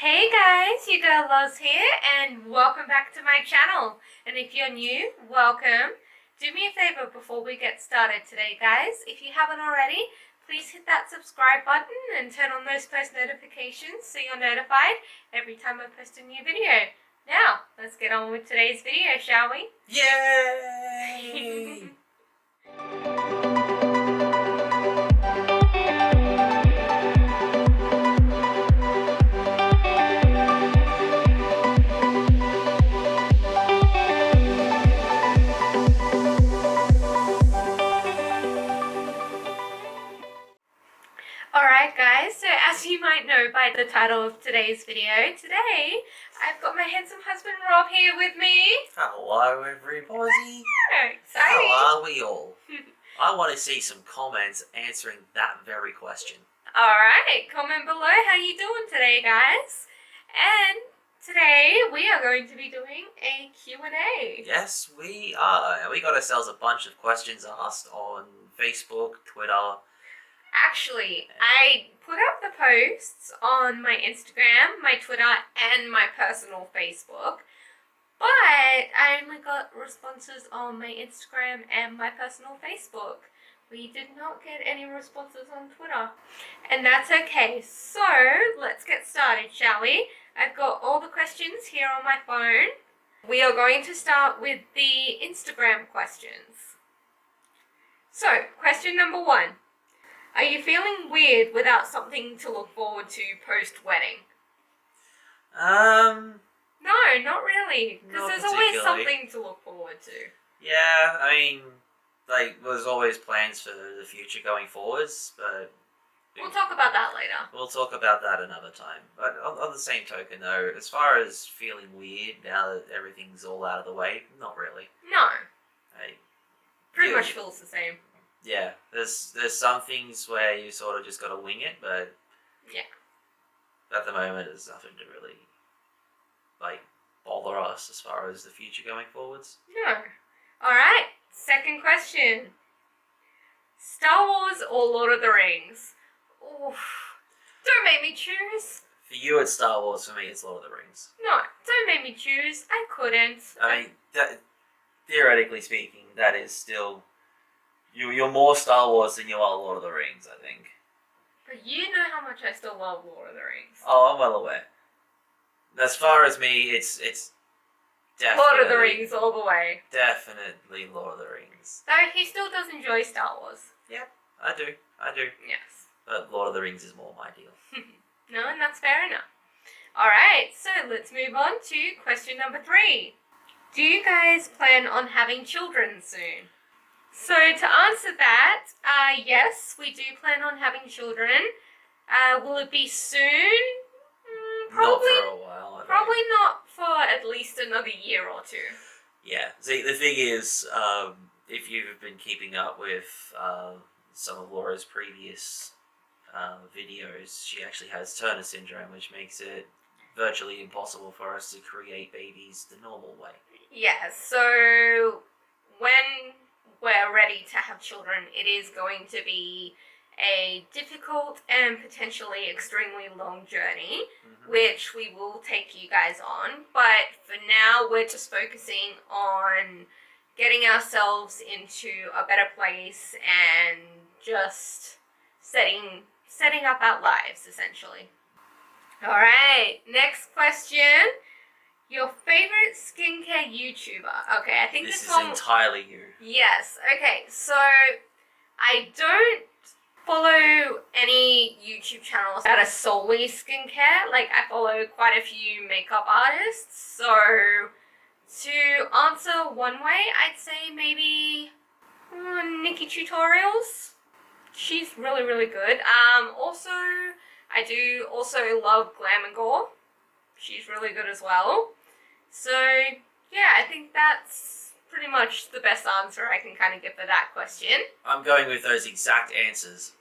Hey guys, your girl Loz here and welcome back to my channel. And if you're new, welcome. Do me a favor before we get started today guys. If you haven't already, please hit that subscribe button and turn on those post notifications so you're notified every time I post a new video. Now, let's get on with today's video, shall we? Yay! Alright guys, so as you might know by the title of today's video, today I've got my handsome husband Rob here with me. Hello everybody! Exciting! How are we all? I want to see some comments answering that very question. Alright, comment below how you doing today guys. And today we are going to be doing a Q&A. Yes, we are. We got ourselves a bunch of questions asked on Facebook, Twitter. Actually, I put up the posts on my Instagram, my Twitter, and my personal Facebook. But I only got responses on my Instagram and my personal Facebook. We did not get any responses on Twitter. And that's okay. So, let's get started, shall we? I've got all the questions here on my phone. We are going to start with the Instagram questions. So, question number 1. Are you feeling weird without something to look forward to post-wedding? No, not really. Because there's always something to look forward to. Yeah, I mean, there's always plans for the future going forwards, but... We'll talk about that later. We'll talk about that another time. But on the same token, though, as far as feeling weird now that everything's all out of the way, not really. No. Pretty much feels the same. Yeah, there's some things where you sort of just got to wing it, but yeah, at the moment there's nothing to really bother us as far as the future going forwards. No. All right. Second question: Star Wars or Lord of the Rings? Oof. Don't make me choose. For you, it's Star Wars. For me, it's Lord of the Rings. No, don't make me choose. I couldn't. I mean, theoretically speaking, that is still. You're more Star Wars than you are Lord of the Rings, I think. But you know how much I still love Lord of the Rings. Oh, I'm well aware. As far as me, it's definitely... Lord of the Rings all the way. Definitely Lord of the Rings. Though he still does enjoy Star Wars. Yeah, I do. Yes. But Lord of the Rings is more my deal. No, and that's fair enough. Alright, so let's move on to question number 3. Do you guys plan on having children soon? So to answer that, yes, we do plan on having children. Will it be soon? Probably not for a while. Probably not for at least another year or 2. Yeah. See, the thing is, if you've been keeping up with some of Laura's previous videos, she actually has Turner syndrome, which makes it virtually impossible for us to create babies the normal way. Yeah, so when we're ready to have children, it is going to be a difficult and potentially extremely long journey, which we will take you guys on. But for now, we're just focusing on getting ourselves into a better place and just setting up our lives, essentially. All right, next question. Your favorite skincare YouTuber? Okay, I think this one... is entirely you. Yes, okay, so I don't follow any YouTube channels that are solely skincare. I follow quite a few makeup artists, so to answer one way, I'd say maybe Nikki Tutorials. She's really, really good. Also, I do also love Glam and Gore. She's really good as well. So, yeah, I think that's pretty much the best answer I can kind of give for that question. I'm going with those exact answers.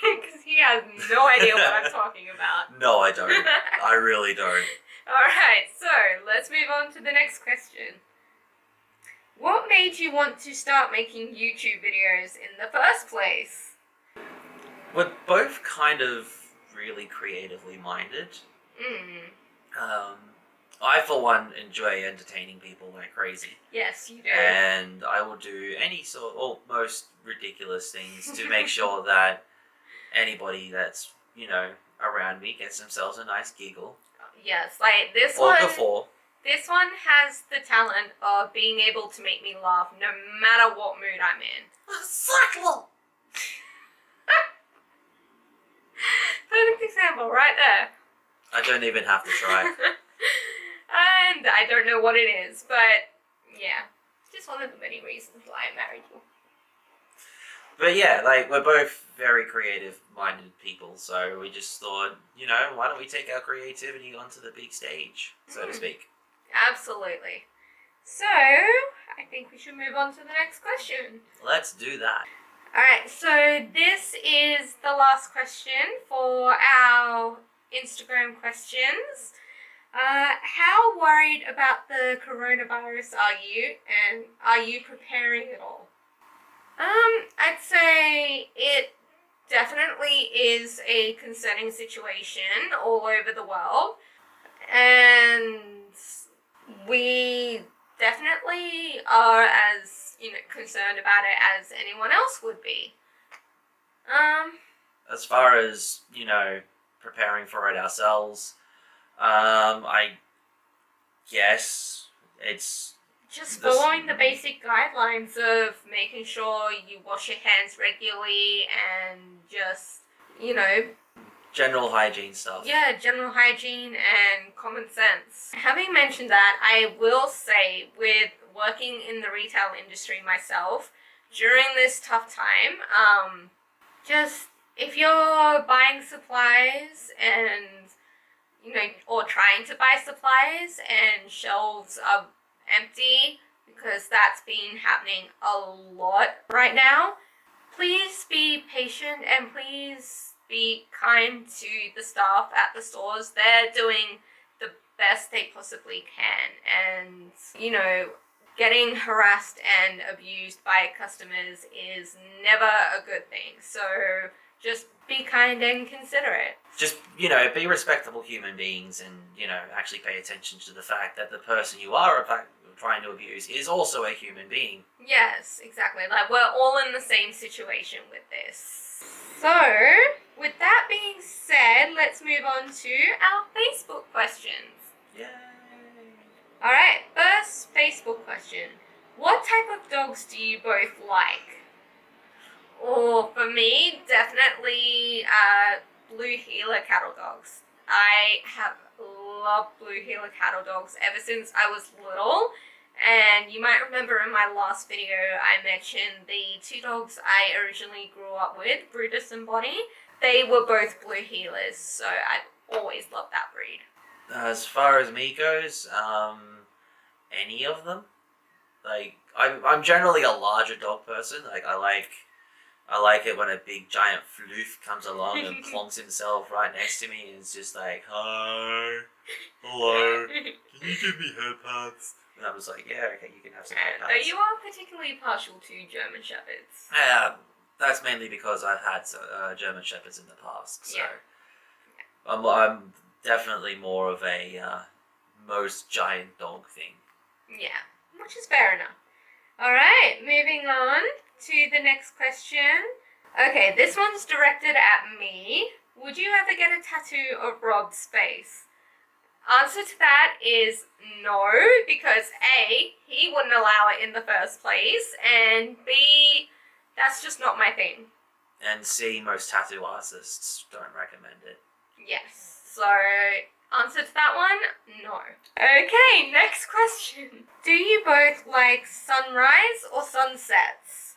Because he has no idea what I'm talking about. No, I don't. I really don't. Alright, so let's move on to the next question. What made you want to start making YouTube videos in the first place? We're both kind of really creatively minded. I, for one, enjoy entertaining people like crazy. Yes, you do. And I will do any sort or most ridiculous things to make sure that anybody that's, around me gets themselves a nice giggle. Yes, like this or one. Guffaw. This one has the talent of being able to make me laugh no matter what mood I'm in. Exactly. Perfect example right there. I don't even have to try. And I don't know what it is, but yeah, just one of the many reasons why I married you. But yeah, like, we're both very creative-minded people, so we just thought, why don't we take our creativity onto the big stage, so to speak. Absolutely. So, I think we should move on to the next question. Let's do that. Alright, so this is the last question for our Instagram questions. How worried about the coronavirus are you, and are you preparing at all? I'd say it definitely is a concerning situation all over the world, and we definitely are as concerned about it as anyone else would be. As far as preparing for it ourselves, I guess it's just following the basic guidelines of making sure you wash your hands regularly and just general hygiene stuff. Yeah, general hygiene and common sense. Having mentioned that, I will say, with working in the retail industry myself, during this tough time, just if you're buying supplies and, or trying to buy supplies and shelves are empty, because that's been happening a lot right now, please be patient and please be kind to the staff at the stores. They're doing the best they possibly can, and getting harassed and abused by customers is never a good thing. So just be kind and considerate. Just, be respectable human beings and, actually pay attention to the fact that the person you are trying to abuse is also a human being. Yes, exactly. Like, we're all in the same situation with this. So, with that being said, let's move on to our Facebook questions. Yay! Alright, first Facebook question. What type of dogs do you both like? Or for me, definitely blue heeler cattle dogs. I have loved blue heeler cattle dogs ever since I was little. And you might remember in my last video I mentioned the two dogs I originally grew up with, Brutus and Bonnie. They were both blue heelers, so I've always loved that breed. As far as me goes, any of them. Like, I'm generally a larger dog person. Like, I like it when a big giant floof comes along and plonks himself right next to me and is just like, hi, hello, can you give me head pats? And I was like, yeah, okay, you can have some head Though pats. you are particularly partial to German Shepherds. That's mainly because I've had German Shepherds in the past. So Yeah. I'm definitely more of a most giant dog thing. Yeah, which is fair enough. Alright, moving on to the next question. Okay, this one's directed at me. Would you ever get a tattoo of Rob's face? Answer to that is no, because A, he wouldn't allow it in the first place, and B, that's just not my thing. And C, most tattoo artists don't recommend it. Yes, so answer to that one, no. Okay, next question. Do you both like sunrise or sunsets?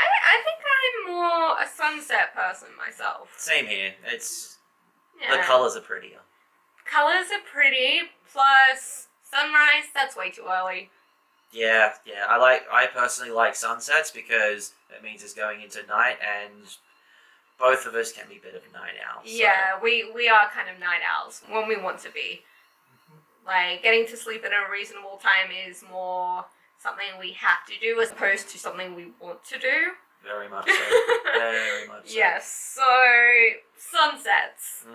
I think I'm more a sunset person myself. Same here. The colours are prettier. Colours are pretty, plus sunrise, that's way too early. Yeah. I personally like sunsets because it means it's going into night, and both of us can be a bit of night owls. So. Yeah, we are kind of night owls when we want to be. Like, getting to sleep at a reasonable time is more something we have to do as opposed to something we want to do. Very much so. Very much so. Yes, so sunsets.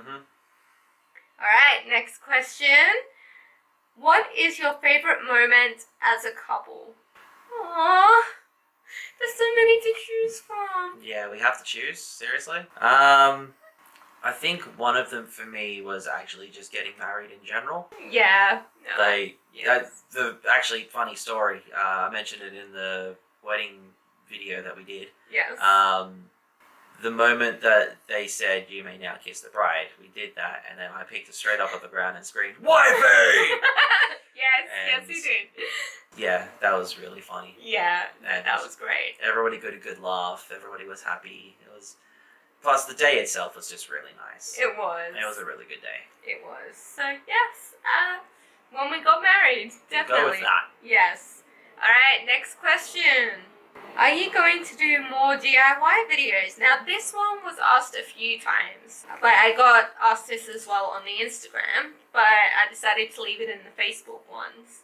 Alright, next question. What is your favourite moment as a couple? Aww. There's so many to choose from. Yeah, we have to choose, seriously. I think one of them for me was actually just getting married in general. Yeah. No. The actually funny story. I mentioned it in the wedding video that we did. Yes. The moment that they said, "You may now kiss the bride," we did that, and then I picked it straight up off the ground and screamed, "Wifey!" Yes, you did. Yeah, that was really funny. Yeah, And that was great. Everybody got a good laugh. Everybody was happy. It was. Plus, the day itself was just really nice. It was. It was a really good day. It was. So yes, when we got married, definitely. Go with that. Yes. All right. Next question. Are you going to do more DIY videos? Now, this one was asked a few times, but I got asked this as well on the Instagram, but I decided to leave it in the Facebook ones.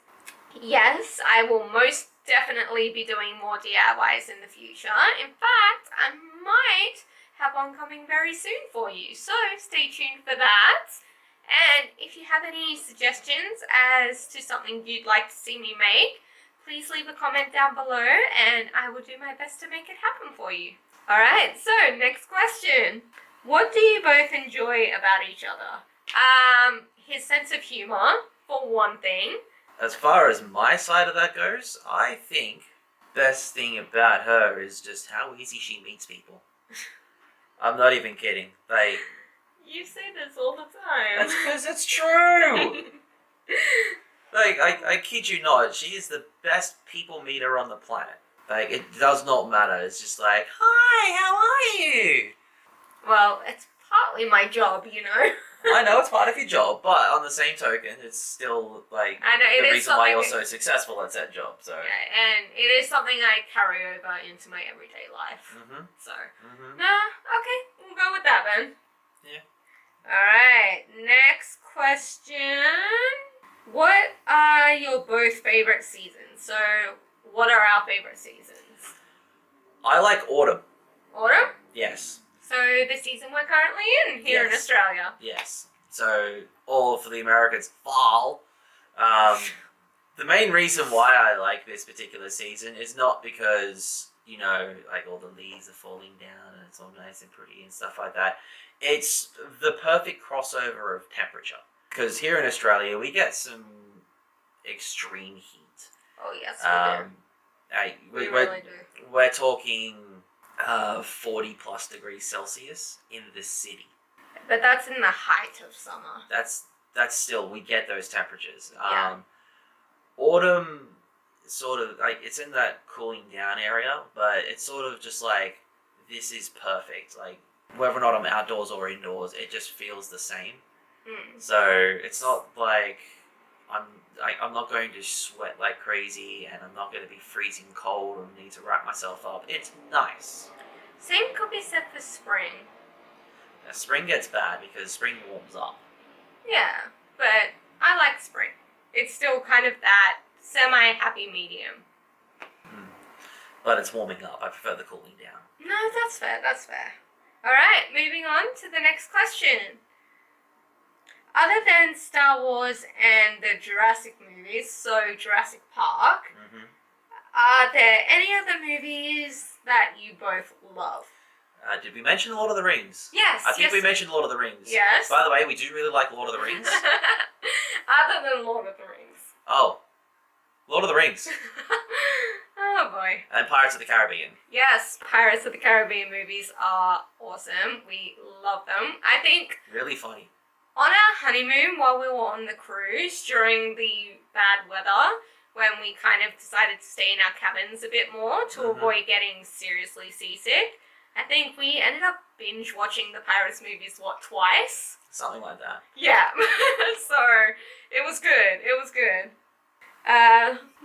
Yes, I will most definitely be doing more DIYs in the future. In fact, I might have one coming very soon for you, so stay tuned for that. And if you have any suggestions as to something you'd like to see me make, please leave a comment down below and I will do my best to make it happen for you. Alright, so next question. What do you both enjoy about each other? His sense of humour, for one thing. As far as my side of that goes, I think best thing about her is just how easy she meets people. I'm not even kidding. Like, you say this all the time. That's because it's true. Like, I kid you not, she is the best people meter on the planet. Like, it does not matter. It's just like, "Hi, how are you?" Well, it's partly my job, you know. I know it's part of your job, but on the same token, it's still like I know, it the is reason why you're something- so successful at that job. So. Yeah, and it is something I carry over into my everyday life. Mhm. So, Mhm. okay, we'll go with that then. Yeah. Alright, next question. What are your both favourite seasons? So, what are our favourite seasons? I like autumn. Autumn? Yes. So, the season we're currently in here in Yes. Australia. Yes. So, or for the Americans, fall. The main reason why I like this particular season is not because, you know, like all the leaves are falling down and it's all nice and pretty and stuff like that. It's the perfect crossover of temperature. Because here in Australia, we get some extreme heat. Oh, yes, we do. We really do. We're talking 40 plus degrees Celsius in the city. But that's in the height of summer. That's still, we get those temperatures. Yeah. Autumn, sort of, like, it's in that cooling down area, but it's sort of just like, this is perfect. Like, whether or not I'm outdoors or indoors, it just feels the same. So it's not like I'm not going to sweat like crazy, and I'm not going to be freezing cold and need to wrap myself up. It's nice. Same could be said for spring. Now, spring gets bad because spring warms up. Yeah, but I like spring. It's still kind of that semi-happy medium. But it's warming up. I prefer the cooling down. No, that's fair, that's fair. Alright, moving on to the next question. Other than Star Wars and the Jurassic movies, so Jurassic Park, are there any other movies that you both love? Did we mention Lord of the Rings? Yes. I think we mentioned Lord of the Rings. Yes. By the way, we do really like Lord of the Rings. Other than Lord of the Rings. Oh. Lord of the Rings. Oh boy. And Pirates of the Caribbean. Yes, Pirates of the Caribbean movies are awesome. We love them. I think Really funny. on our honeymoon while we were on the cruise during the bad weather, when we kind of decided to stay in our cabins a bit more to avoid getting seriously seasick, I think we ended up binge watching the Pirates movies, twice? Something like that. Yeah. So, it was good. It was good.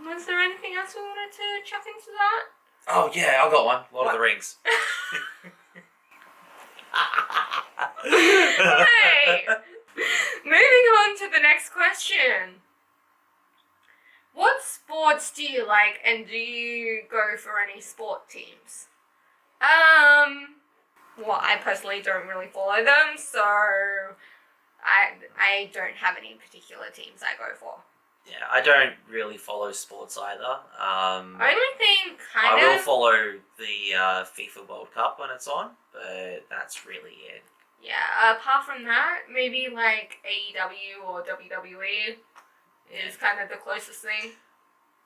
Was there anything else we wanted to chuck into that? Oh yeah, I got one. Lord of the Rings. Hey! Moving on to the next question. What sports do you like, and do you go for any sport teams? Well, I personally don't really follow them, so I I don't have any particular teams I go for. Yeah, I don't really follow sports either. Only thing I will follow the FIFA World Cup when it's on, but that's really it. Yeah, apart from that, maybe like AEW or WWE is kind of the closest thing.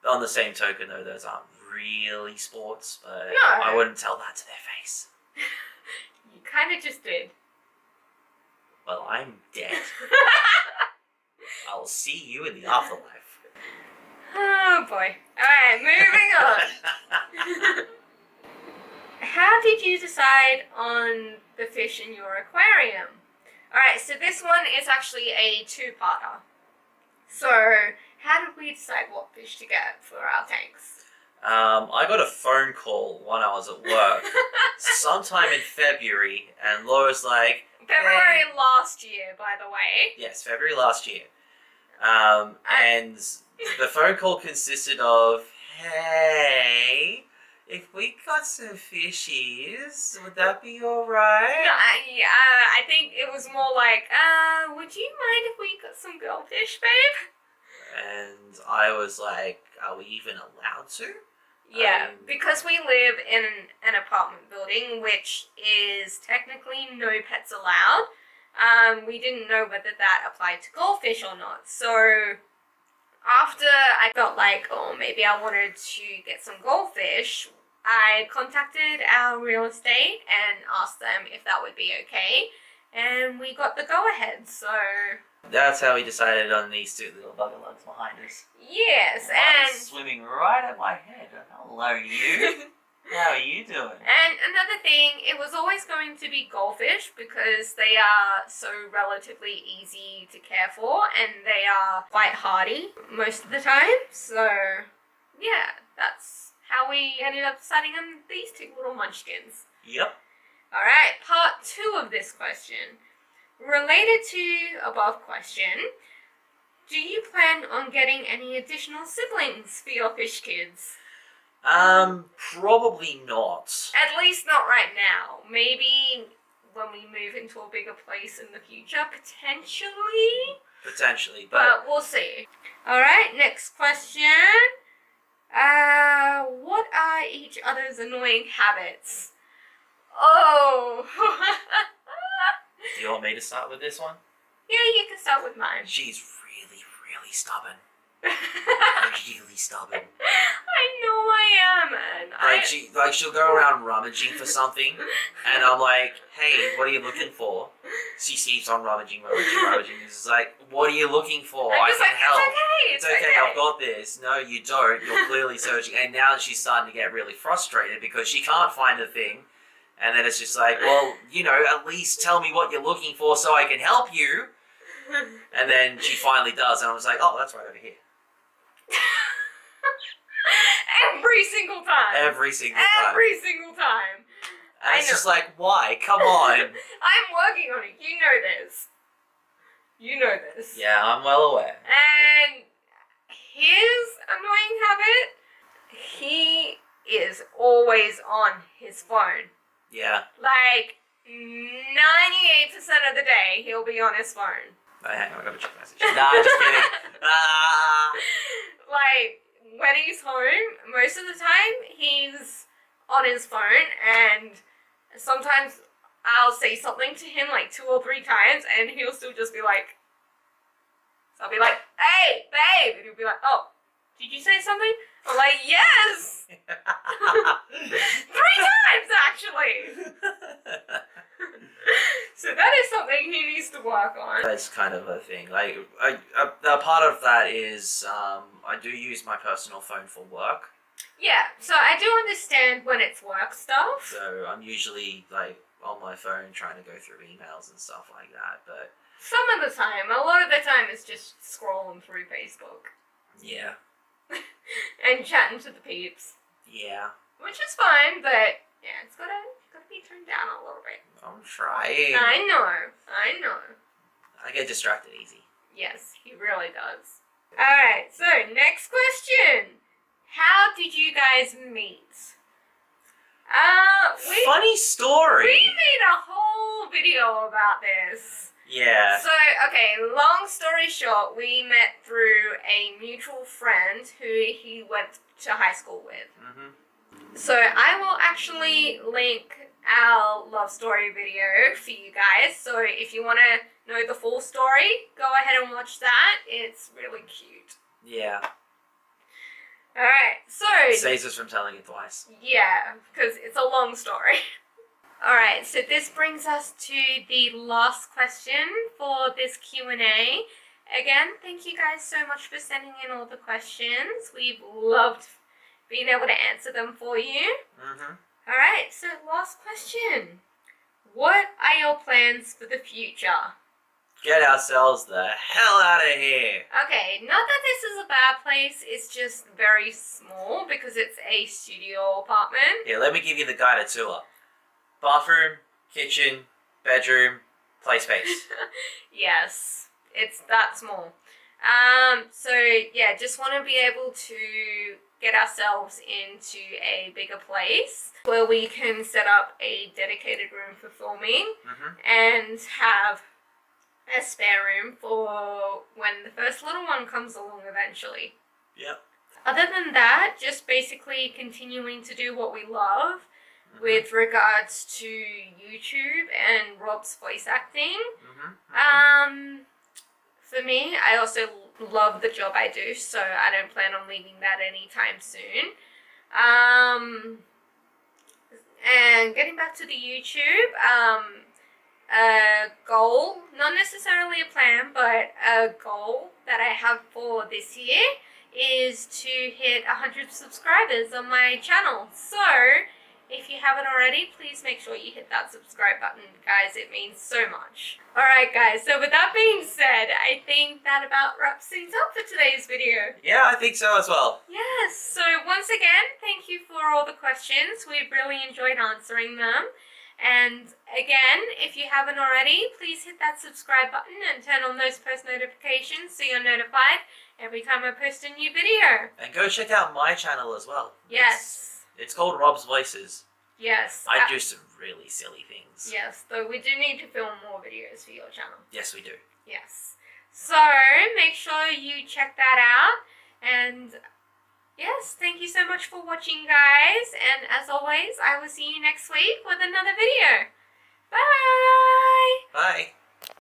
On the same token, though, those aren't really sports, but No. I wouldn't tell that to their face. You kind of just did. Well, I'm dead. I'll see you in the afterlife. Oh boy. Alright, moving on. How did you decide on the fish in your aquarium? Alright, so this one is actually a two-parter. So, how did we decide what fish to get for our tanks? I got a phone call when I was at work sometime in February, and Laura's like, February last year, by the way. yes, February last year. And the phone call consisted of, hey, if we got some fishies, would that be alright? No, I think it was more like, would you mind if we got some goldfish, babe? And I was like, are we even allowed to? Yeah, because we live in an apartment building, which is technically no pets allowed. We didn't know whether that applied to goldfish or not. So after I felt like, oh, maybe I wanted to get some goldfish, I contacted our real estate and asked them if that would be okay. And we got the go-ahead, so... That's how we decided on these two little bugger lugs behind us. Yes, One's swimming right at my head. Hello, you. How are you doing? And another thing, it was always going to be goldfish because they are so relatively easy to care for and they are quite hardy most of the time. So, yeah, that's how we ended up deciding on these two little munchkins. Yep. Alright, part 2 of this question. Related to above question, do you plan on getting any additional siblings for your fish kids? Probably not. At least not right now. Maybe when we move into a bigger place in the future, potentially. Potentially, But we'll see. Alright, next question. What are each other's annoying habits? Oh. Do you want me to start with this one? Yeah, you can start with mine. She's really, really stubborn. Really stubborn. I know I am, man. She'll go around rummaging for something, and I'm like, hey, what are you looking for? She keeps on rummaging. It's like, what are you looking for? I can help. It's okay. I've got this. No, you don't. You're clearly searching. And now she's starting to get really frustrated because she can't find a thing. And then it's just like, well, at least tell me what you're looking for so I can help you. And then she finally does, and I was like, oh, that's right over here. Every single time. Every single time. And it's just like, why? Come on. I'm working on it. You know this. Yeah, I'm well aware. And his annoying habit, he is always on his phone. Yeah. Like, 98% of the day, he'll be on his phone. Oh, hang on, I gotta check my message. Nah, just kidding. Like, when he's home, most of the time, he's on his phone, and sometimes I'll say something to him like 2 or 3 times, and he'll still just be like, so I'll be like, hey, babe, and he'll be like, oh, did you say something? I'm like, yes! 3 times, actually! So that is something he needs to work on. That's kind of a thing. Like, a part of that is I do use my personal phone for work. Yeah, so I do understand when it's work stuff. So I'm usually like on my phone trying to go through emails and stuff like that. But some of the time, a lot of the time, it's just scrolling through Facebook. Yeah. And chatting to the peeps. Yeah. Which is fine, but yeah, it's gotta be turned down a little bit. I'm trying. I know. I get distracted easy. Yes, he really does. Alright, so next question. How did you guys meet? Funny story. We made a whole video about this. Yeah. So, okay, long story short, we met through a mutual friend who he went to high school with. Mhm. So I will actually link our love story video for you guys. So if you want to know the full story, go ahead and watch that. It's really cute. Yeah. Alright, so... Saves us from telling it twice. Yeah, because it's a long story. Alright, so this brings us to the last question for this Q&A. Again, thank you guys so much for sending in all the questions. We've loved being able to answer them for you. Mhm. Alright, so last question. What are your plans for the future? Get ourselves the hell out of here. Okay, not that this is a bad place, it's just very small because it's a studio apartment. Yeah, let me give you the guided tour. Bathroom, kitchen, bedroom, play space. Yes, it's that small. So yeah, just want to be able to get ourselves into a bigger place where we can set up a dedicated room for filming Mhm. and have a spare room for when the first little one comes along eventually. Yep. Other than that, just basically continuing to do what we love Mhm. with regards to YouTube and Rob's voice acting. Mhm. For me, I also love the job I do, so I don't plan on leaving that anytime soon. And getting back to the YouTube, a goal, not necessarily a plan, but a goal that I have for this year is to hit 100 subscribers on my channel. So, if you haven't already, please make sure you hit that subscribe button, guys. It means so much. Alright, guys, so with that being said, I think that about wraps things up for today's video. Yeah, I think so as well. Yes, so once again, thank you for all the questions. We've really enjoyed answering them. And again, if you haven't already, please hit that subscribe button and turn on those post notifications so you're notified every time I post a new video. And go check out my channel as well. Yes. It's called Rob's Voices. Yes. I do some really silly things. Yes, though we do need to film more videos for your channel. Yes, we do. Yes. So, make sure you check that out. And, yes, thank you so much for watching, guys. And as always, I will see you next week with another video. Bye! Bye.